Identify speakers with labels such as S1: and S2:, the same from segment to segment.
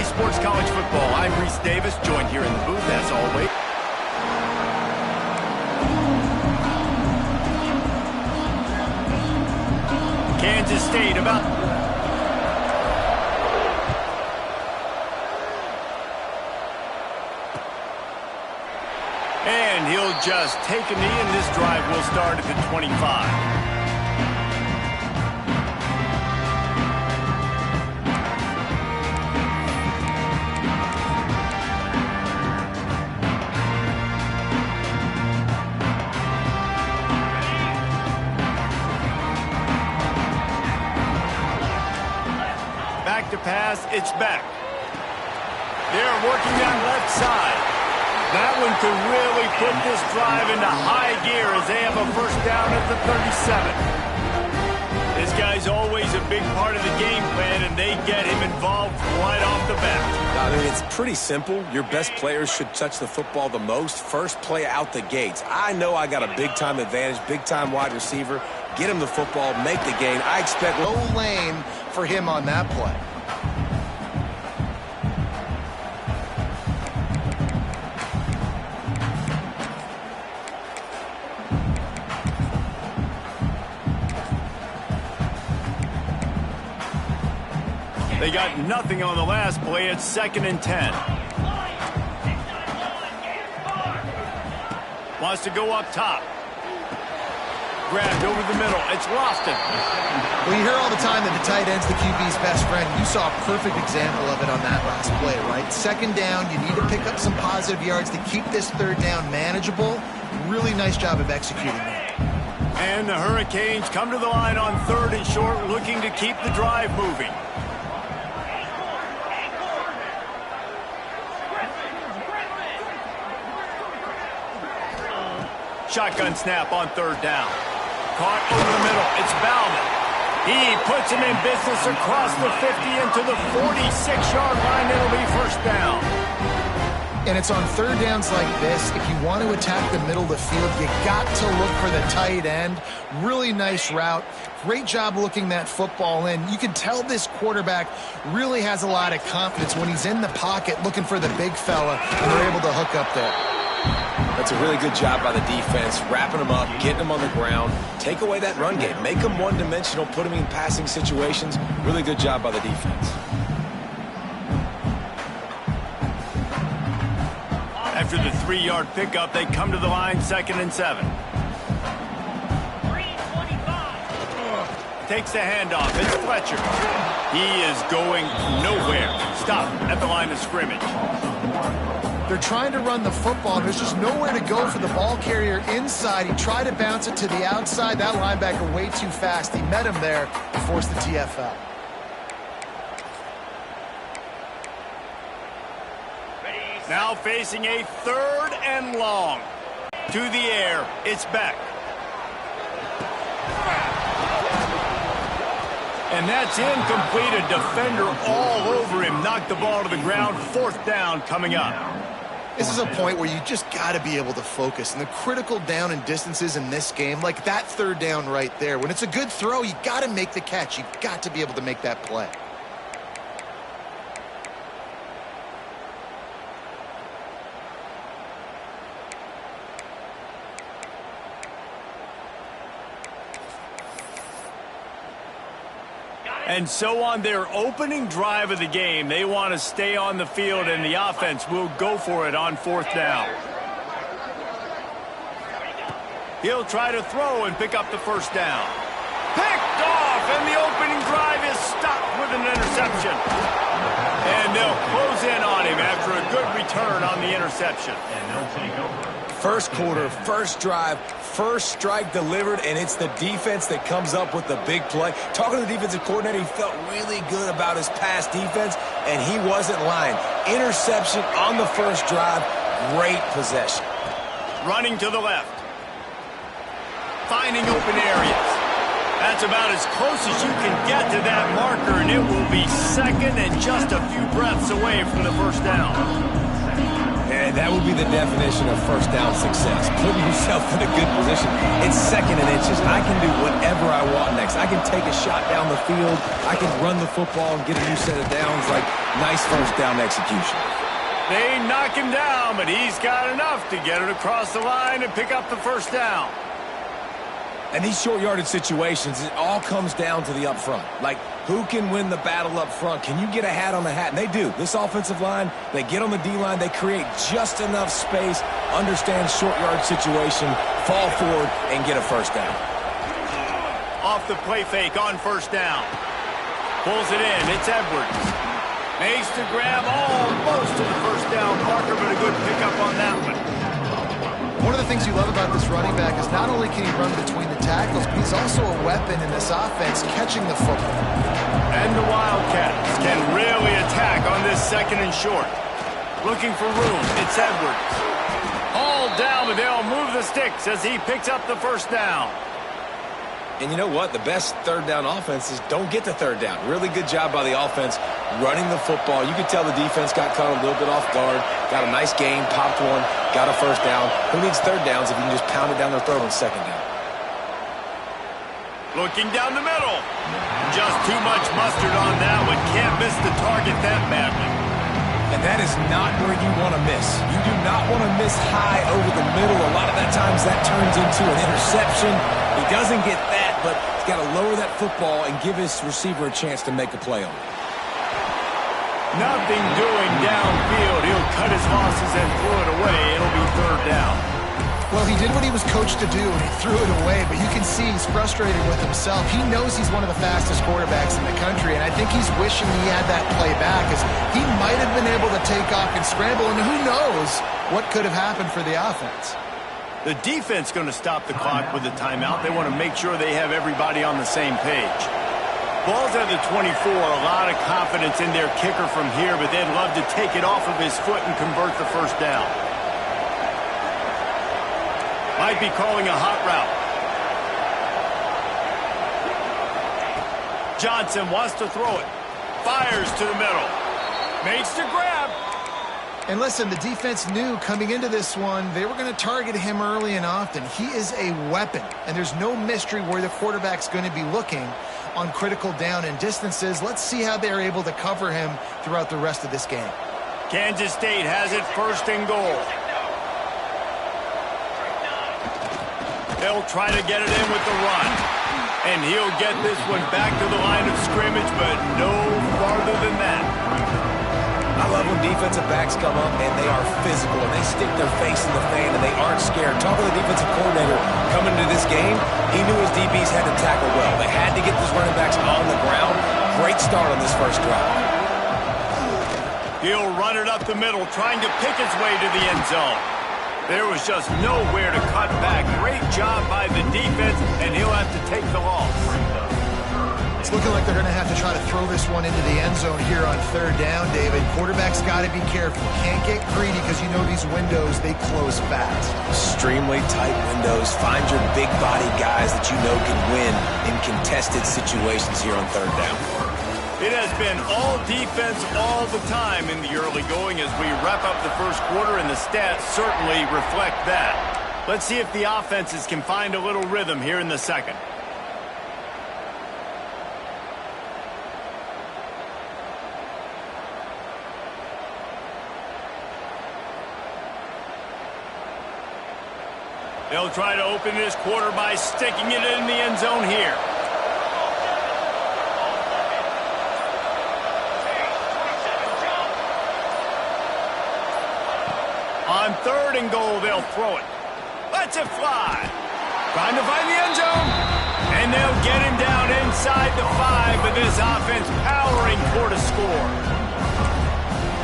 S1: Sports College Football. I'm Reese Davis, joined here in the booth as always. Kansas State about... And he'll just take a knee, and this drive will start at the 25. Back to pass, it's back. They're working on left side. That one could really put this drive into high gear as they have a first down at the 37. This guy's always a big part of the game plan, and they get him involved right off the bat.
S2: I mean, it's pretty simple. Your best players should touch the football the most. First play out the gates. I know I got a big-time advantage, big-time wide receiver. Get him the football, make the gain. I expect
S3: no lane for him on that play.
S1: They got nothing on the last play. It's 2nd and 10. Wants to go up top. Grabbed over the middle. It's Lofton.
S3: Well, you hear all the time that the tight end's the QB's best friend. You saw a perfect example of it on that last play, right? 2nd down, you need to pick up some positive yards to keep this 3rd down manageable. Really nice job of executing that.
S1: And the Hurricanes come to the line on 3rd and short, looking to keep the drive moving. Shotgun snap on 3rd down. Caught over the middle. It's Bauman. He puts him in business across the 50 into the 46-yard line. It'll be first down.
S3: And it's on 3rd downs like this. If you want to attack the middle of the field, you got to look for the tight end. Really nice route. Great job looking that football in. You can tell this quarterback really has a lot of confidence when he's in the pocket looking for the big fella, and they're able to hook up there.
S2: That's a really good job by the defense, wrapping them up, getting them on the ground. Take away that run game. Make them one-dimensional, put them in passing situations. Really good job by the defense.
S1: After the 3-yard pickup, they come to the line 2nd and 7. Takes the handoff. It's Fletcher. He is going nowhere. Stop at the line of scrimmage.
S3: They're trying to run the football. There's just nowhere to go for the ball carrier inside. He tried to bounce it to the outside. That linebacker way too fast. He met him there and forced the TFL.
S1: Now facing a 3rd and long. To the air. It's back. And that's incomplete. A defender all over him. Knocked the ball to the ground. 4th down coming up.
S3: This is a point where you just got to be able to focus. And the critical down and distances in this game, like that 3rd down right there, when it's a good throw, you got to make the catch. You've got to be able to make that play.
S1: And so on their opening drive of the game, they want to stay on the field, and the offense will go for it on 4th down. He'll try to throw and pick up the first down. Picked off, and the opening drive is stopped with an interception. And they'll close in on him after a good return on the interception. And they'll take over.
S2: First quarter, first drive, first strike delivered, and it's the defense that comes up with the big play. Talking to the defensive coordinator, he felt really good about his pass defense, and he wasn't lying. Interception on the first drive, great possession.
S1: Running to the left. Finding open areas. That's about as close as you can get to that marker, and it will be 2nd and just a few breaths away from the first down.
S2: And that would be the definition of first down success. Putting yourself in a good position. It's 2nd and inches. I can do whatever I want next. I can take a shot down the field. I can run the football and get a new set of downs. Like, Nice first down execution.
S1: They knock him down, but he's got enough to get it across the line and pick up the first down.
S2: And these short yardage situations, it all comes down to the up front. Like, who can win the battle up front? Can you get a hat on the hat? And they do. This offensive line, they get on the D-line, they create just enough space, understand short yard situation, fall forward, and get a first down.
S1: Off the play fake on first down. Pulls it in. It's Edwards. Makes the grab almost to the first down marker, but a good pickup on that one.
S3: One of the things you love about this running back is not only can he run between the tackles, but he's also a weapon in this offense catching the football.
S1: And the Wildcats can really attack on this second and short. Looking for room. It's Edwards. All down, but they'll move the sticks as he picks up the first down.
S2: And you know what? The best third down offenses don't get to third down. Really good job by the offense running the football. You could tell the defense got caught a little bit off guard. Got a nice game, popped one, got a first down. Who needs third downs if you can just pound it down their throat on second down?
S1: Looking down the middle. Just too much mustard on that one. Can't miss the target that badly.
S2: And that is not where you want to miss. You do not want to miss high over the middle. A lot of that times that turns into an interception. He doesn't get that, but he's got to lower that football and give his receiver a chance to make a play on it.
S1: Nothing doing downfield. He'll cut his losses and throw it away. It'll be third down.
S3: Well, he did what he was coached to do, and he threw it away, but you can see he's frustrated with himself. He knows he's one of the fastest quarterbacks in the country, and I think he's wishing he had that play back, as he might have been able to take off and scramble, and who knows what could have happened for the offense.
S1: The defense going to stop the clock with a timeout. They want to make sure they have everybody on the same page. Ball's at the 24, a lot of confidence in their kicker from here, but they'd love to take it off of his foot and convert the first down. Might be calling a hot route. Johnson wants to throw it. Fires to the middle. Makes the grab.
S3: And listen, the defense knew coming into this one, they were going to target him early and often. He is a weapon, and there's no mystery where the quarterback's going to be looking on critical down and distances. Let's see how they're able to cover him throughout the rest of this game.
S1: Kansas State has it first and goal. They'll try to get it in with the run. And he'll get this one back to the line of scrimmage, but no farther than that.
S2: I love when defensive backs come up and they are physical and they stick their face in the fan and they aren't scared. Talk to the defensive coordinator coming into this game. He knew his DBs had to tackle well. They had to get these running backs on the ground. Great start on this first drive.
S1: He'll run it up the middle, trying to pick his way to the end zone. There was just nowhere to cut back. Great job by the defense, and he'll have to take the loss.
S3: It's looking like they're going to have to try to throw this one into the end zone here on third down, David. Quarterback's got to be careful. Can't get greedy because you know these windows, they close fast.
S2: Extremely tight windows. Find your big body guys that you know can win in contested situations here on third down.
S1: It has been all defense all the time in the early going as we wrap up the first quarter, and the stats certainly reflect that. Let's see if the offenses can find a little rhythm here in the second. They'll try to open this quarter by sticking it in the end zone here. On third and goal, they'll throw it. Lets it fly. Trying to find the end zone. And they'll get him down inside the 5, but this offense powering toward a score.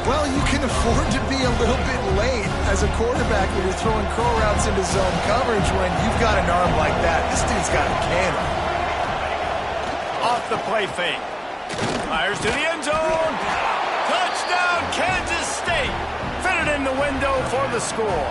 S3: Well, you can afford to be a little bit late as a quarterback when you're throwing curl routes into zone coverage when you've got an arm like that. This dude's got a cannon.
S1: Off the play fake. Fires to the end zone. Touchdown, Kansas State. Fitted in the window for the score.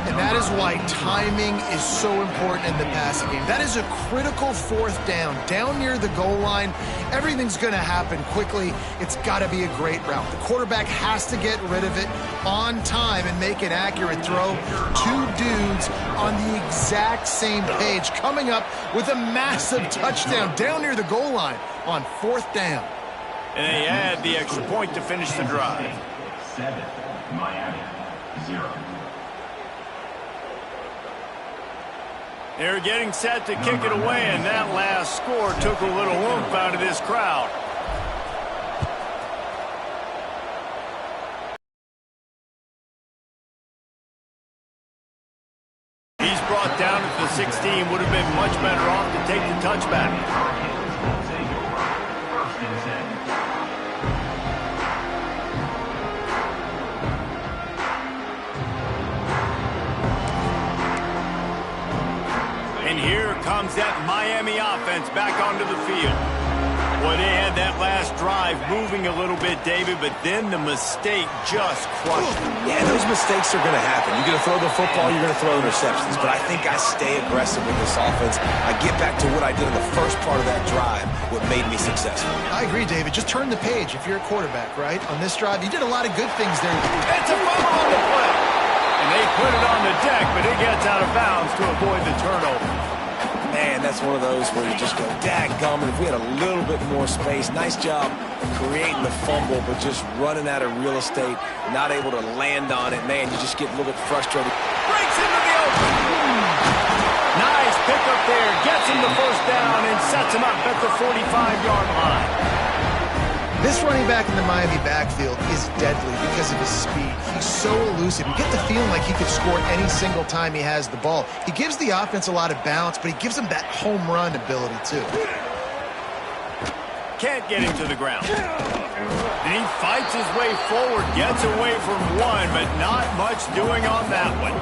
S3: And that is why timing is so important in the passing game. That is a critical fourth down. Down near the goal line, everything's going to happen quickly. It's got to be a great route. The quarterback has to get rid of it on time and make an accurate throw. Two dudes on the exact same page coming up with a massive touchdown down near the goal line on fourth down.
S1: And they add the extra point to finish the drive.
S4: 7, Miami, 0.
S1: They're getting set to kick it away, and that last score took a little oomph out of this crowd. He's brought down at the 16. Would have been much better off to take the touchback. And here comes that Miami offense back onto the field. Well, they had that last drive moving a little bit, David, but then the mistake just crushed them.
S2: Yeah, those mistakes are going to happen. You're going to throw the football, you're going to throw interceptions. But I think I stay aggressive with this offense. I get back to what I did in the first part of that drive, what made me successful.
S3: I agree, David. Just turn the page if you're a quarterback, right? On this drive, you did a lot of good things there.
S1: It's a fumble on the play. And they put it on the deck, but it gets out of bounds to avoid the turnover.
S2: Man, that's one of those where you just go, dadgummit, if we had a little bit more space. Nice job creating the fumble, but just running out of real estate, not able to land on it. Man, you just get a little bit frustrated.
S1: Breaks into the open. Nice pickup there. Gets him the first down and sets him up at the 45-yard line.
S3: This running back in the Miami backfield is deadly because of his speed. He's so elusive. You get the feeling like he could score any single time he has the ball. He gives the offense a lot of balance, but he gives them that home run ability, too.
S1: Can't get him to the ground. And he fights his way forward, gets away from one, but not much doing on that one.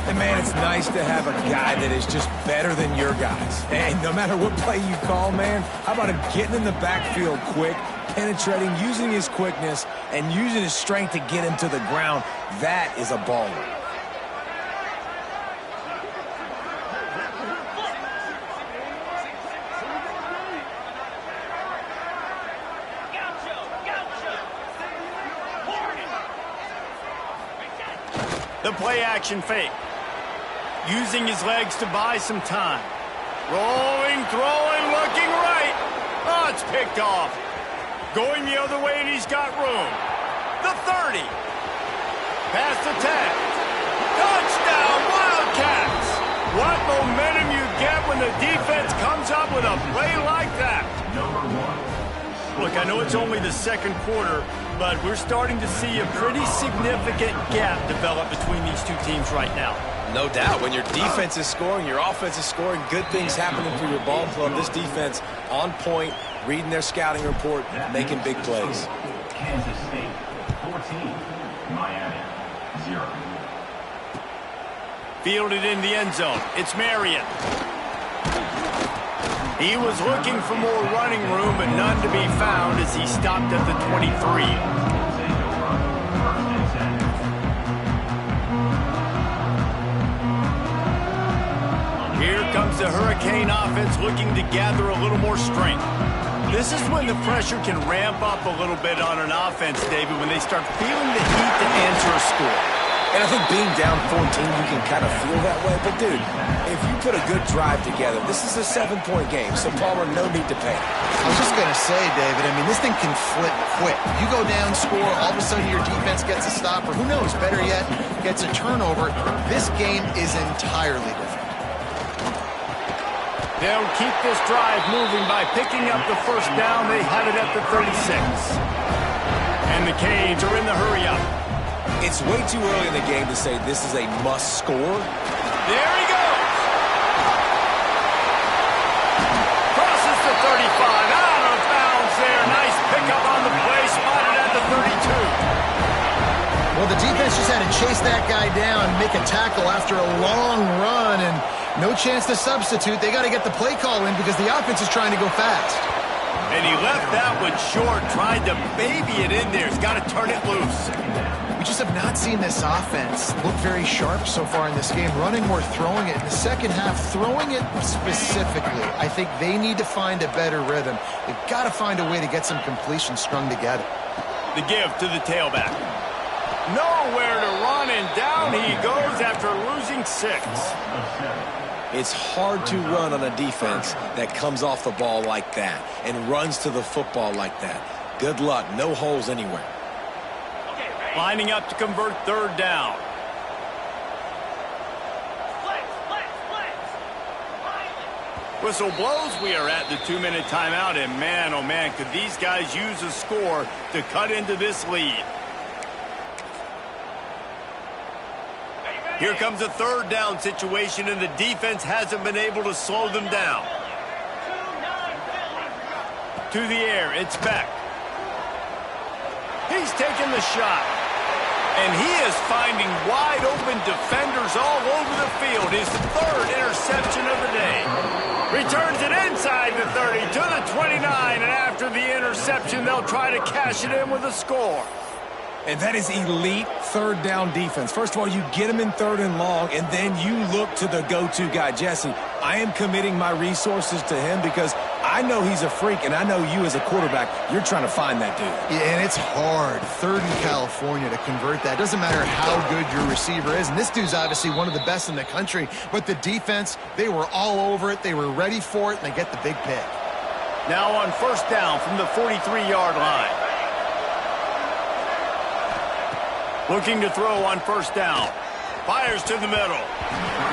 S2: And, man, it's nice to have a guy that is just better than your guys. And no matter what play you call, man, how about him getting in the backfield quick, penetrating, using his quickness, and using his strength to get him to the ground? That is a baller.
S1: The play-action fake. Using his legs to buy some time. Rolling, throwing, looking right. Oh, it's picked off. Going the other way, and he's got room. The 30. Past the 10. Touchdown, Wildcats. What momentum you get when the defense comes up with a play like that.
S4: Number 1.
S1: Look, I know it's only the second quarter, but we're starting to see a pretty significant gap develop between these two teams right now.
S2: No doubt. When your defense is scoring, your offense is scoring, good things happening for your ball club. This defense on point, reading their scouting report, making big plays.
S4: Kansas State, 14, Miami, 0.
S1: Fielded in the end zone. It's Marion. He was looking for more running room, but none to be found as he stopped at the 23. Here comes the Hurricane offense looking to gather a little more strength. This is when the pressure can ramp up a little bit on an offense, David, when they start feeling the heat to answer a score.
S2: And I think being down 14, you can kind of feel that way. But, dude, if you put a good drive together, this is a 7-point game, so, Palmer, no need to panic.
S3: I was just going to say, David, I mean, this thing can flip quick. You go down, score, all of a sudden your defense gets a stop, or who knows, better yet, gets a turnover. This game is entirely different.
S1: They'll keep this drive moving by picking up the first down. They had it at the 36. And the Canes are in the hurry-up.
S2: It's way too early in the game to say this is a must-score.
S1: There he goes. Crosses the 35. Out of bounds there. Nice pickup on the play. Spotted at the 32.
S3: Well, the defense just had to chase that guy down, make a tackle after a long run, and no chance to substitute. They got to get the play call in because the offense is trying to go fast.
S1: And he left that one short, tried to baby it in there. He's got to turn it loose.
S3: We just have not seen this offense look very sharp so far in this game, running or throwing it. In the second half, throwing it specifically, I think they need to find a better rhythm. They've got to find a way to get some completion strung together.
S1: The give to the tailback. Nowhere to run, and down he goes after losing 6.
S2: It's hard to run on a defense that comes off the ball like that and runs to the football like that. Good luck. No holes anywhere.
S1: Lining up to convert third down. Whistle blows. We are at the 2-minute timeout, and man, oh man, could these guys use a score to cut into this lead. Here comes a third down situation, and the defense hasn't been able to slow them down. To the air, it's Beck. He's taking the shot. And he is finding wide open defenders all over the field. His third interception of the day. Returns it inside the 30 to the 29. And after the interception, they'll try to cash it in with a score.
S2: And that is elite third down defense. First of all, you get him in third and long, and then you look to the go-to guy, Jesse. I am committing my resources to him because I know he's a freak, and I know you as a quarterback, you're trying to find that dude.
S3: Yeah, and it's hard, third in California, to convert that. Doesn't matter how good your receiver is. And this dude's obviously one of the best in the country. But the defense, they were all over it. They were ready for it, and they get the big pick.
S1: Now on first down from the 43-yard line. Looking to throw on first down. Fires to the middle.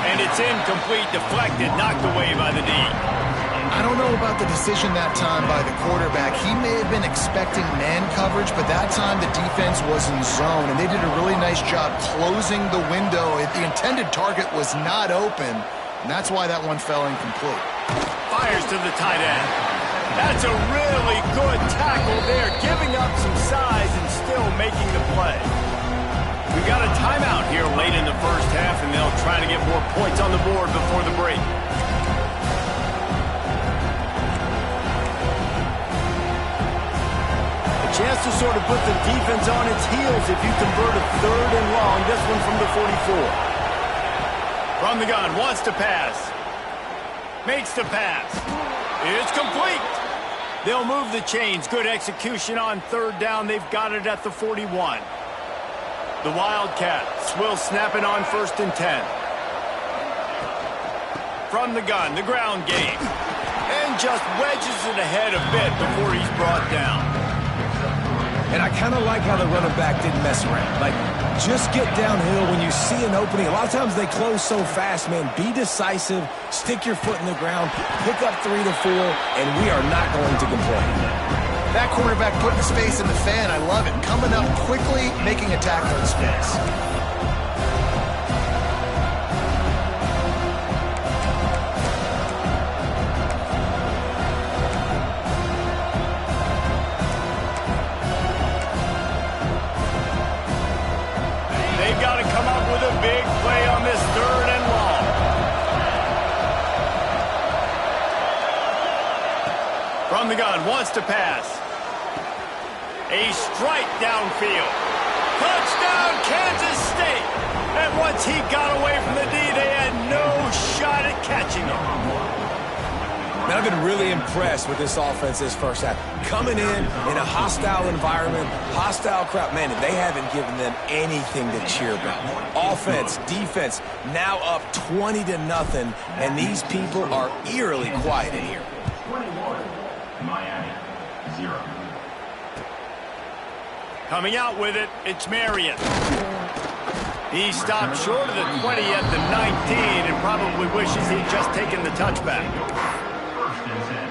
S1: And it's incomplete, deflected, knocked away by the D.
S3: I don't know about the decision that time by the quarterback. He may have been expecting man coverage, but that time the defense was in zone, and they did a really nice job closing the window. The intended target was not open, and that's why that one fell incomplete.
S1: Fires to the tight end. That's a really good tackle there, giving up some size and still making the play. We got a timeout here late in the first half, and they'll try to get more points on the board before the break. A chance to sort of put the defense on its heels if you convert a third and long. This one from the 44. From the gun, wants to pass. Makes the pass. It's complete. They'll move the chains. Good execution on third down. They've got it at the 41. The Wildcats will snap it on first and 10. From the gun, the ground game. And just wedges it ahead a bit before he's brought down.
S2: And I kind of like how the running back didn't mess around. Like, just get downhill when you see an opening. A lot of times they close so fast, man. Be decisive, stick your foot in the ground, pick up 3 to 4, and we are not going to complain.
S3: That quarterback putting his face in the fan, I love it. Coming up quickly, making a tackle in space.
S1: They've got to come up with a big play on this third and long. From the gun, wants to pass. A strike downfield. Touchdown, Kansas State. And once he got away from the D, they had no shot at catching him.
S2: Man, I've been really impressed with this offense this first half. Coming in a hostile environment, hostile crowd. Man, they haven't given them anything to cheer about. Offense, defense, now up 20 to nothing, and these people are eerily quiet in here.
S4: 21, Miami, 0.
S1: Coming out with it, it's Marion. He stopped short of the 20 at the 19 and probably wishes he'd just taken the touchback.
S4: First and 10.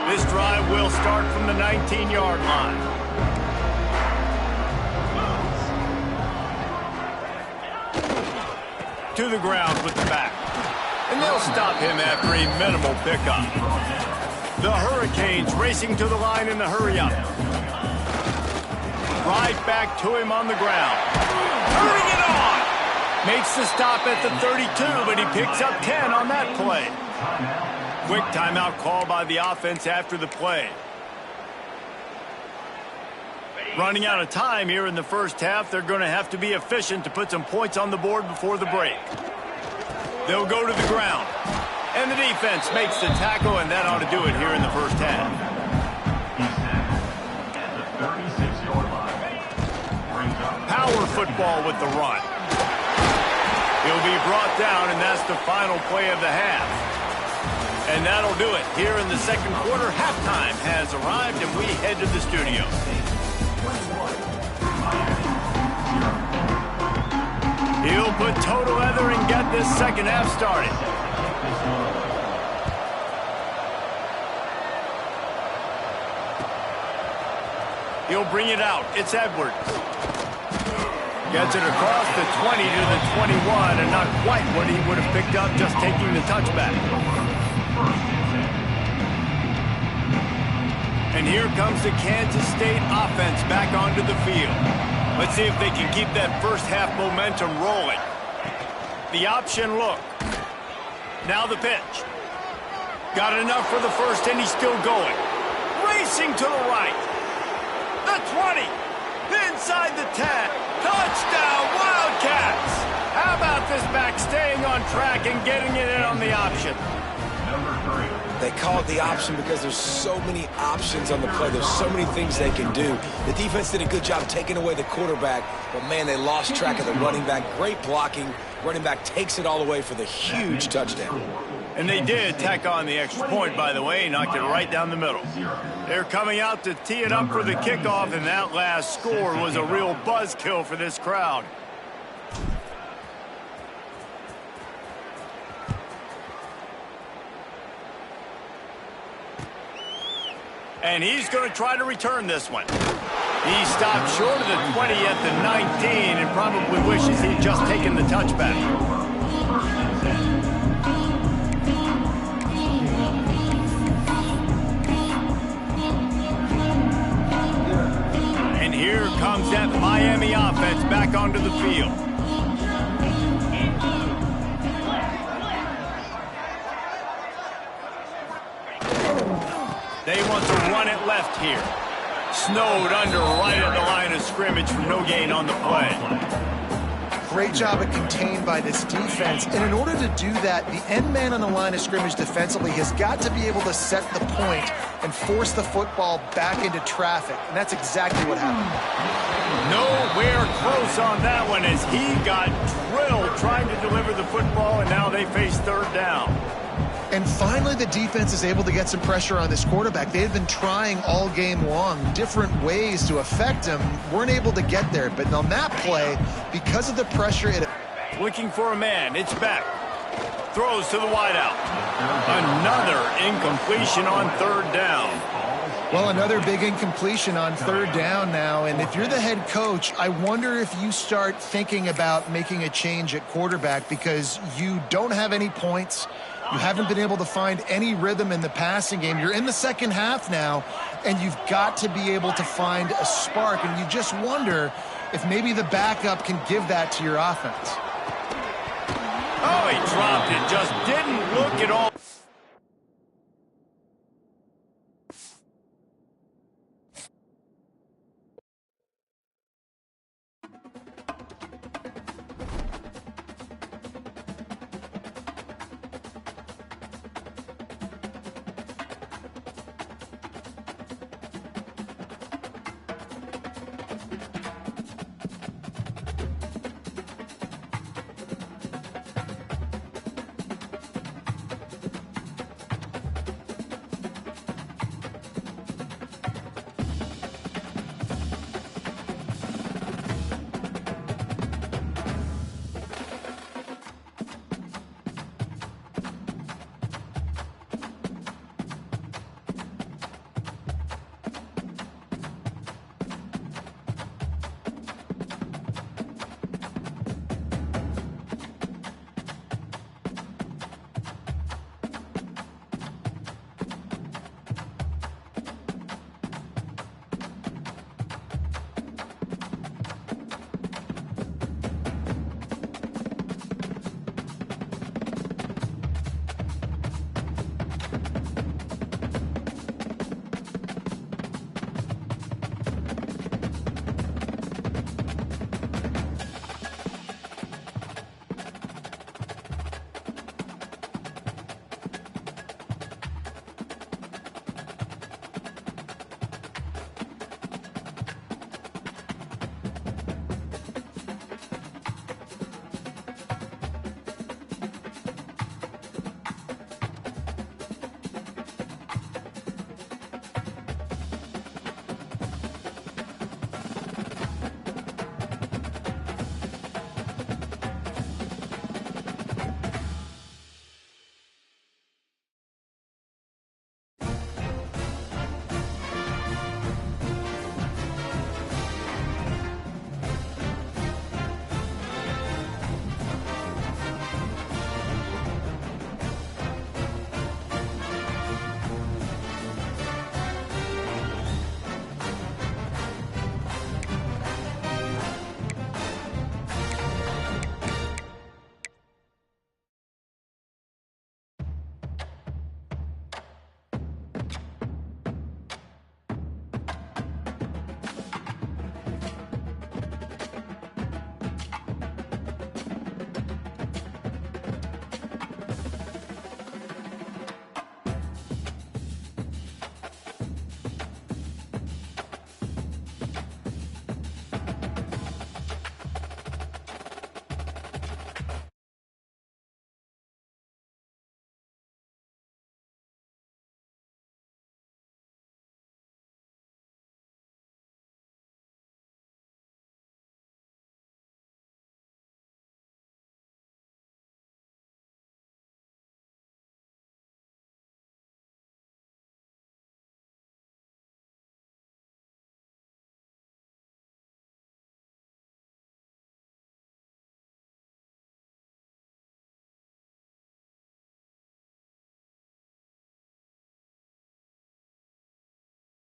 S1: This drive will start from the 19-yard line. To the ground with the back. And they'll stop him after a minimal pickup. The Hurricanes racing to the line in the hurry-up. Right back to him on the ground. Turning it on! Makes the stop at the 32, but he picks up 10 on that play. Quick timeout call by the offense after the play. Running out of time here in the first half, they're going to have to be efficient to put some points on the board before the break. They'll go to the ground. And the defense makes the tackle, and that ought to do it here in the first half.
S4: He's tackled at the 36-yard line. Brings up
S1: Power football with the run. He'll be brought down, and that's the final play of the half. And that'll do it. Here in the second quarter, halftime has arrived, and we head to the studio. He'll put toe to leather and get this second half started. He'll bring it out. It's Edwards. Gets it across the 20 to the 21, and not quite what he would have picked up just taking the touchback. And here comes the Kansas State offense back onto the field. Let's see if they can keep that first half momentum rolling. The option look. Now the pitch. Got enough for the first, and he's still going. Racing to the right. The 20. Inside the 10. Touchdown, Wildcats. How about this back staying on track and getting it in on the option?
S2: They call it the option because there's so many options on the play. There's so many things they can do. The defense did a good job taking away the quarterback, but, man, they lost track of the running back. Great blocking. Running back takes it all away for the huge touchdown.
S1: And they did tack on the extra point, by the way, knocked it right down the middle. They're coming out to tee it up for the kickoff, and that last score was a real buzzkill for this crowd. And he's going to try to return this one. He stopped short of the 20 at the 19 and probably wishes he'd just taken the touchback. And here comes that Miami offense back onto the field. They want to run it left here. Snowed under right at the line of scrimmage for no gain on the play.
S3: Great job of contained by this defense. And in order to do that, the end man on the line of scrimmage defensively has got to be able to set the point and force the football back into traffic. And that's exactly what happened.
S1: Nowhere close on that one as he got drilled trying to deliver the football, and now they face third down.
S3: And finally, the defense is able to get some pressure on this quarterback. They had been trying all game long different ways to affect him. Weren't able to get there. But on that play, because of the pressure,
S1: looking for a man. It's back. Throws to the wideout. Another incompletion on third down.
S3: Well, another big incompletion on third down now. And if you're the head coach, I wonder if you start thinking about making a change at quarterback because you don't have any points. You haven't been able to find any rhythm in the passing game. You're in the second half now, and you've got to be able to find a spark. And you just wonder if maybe the backup can give that to your offense.
S1: Oh, he dropped it. Just didn't look at all.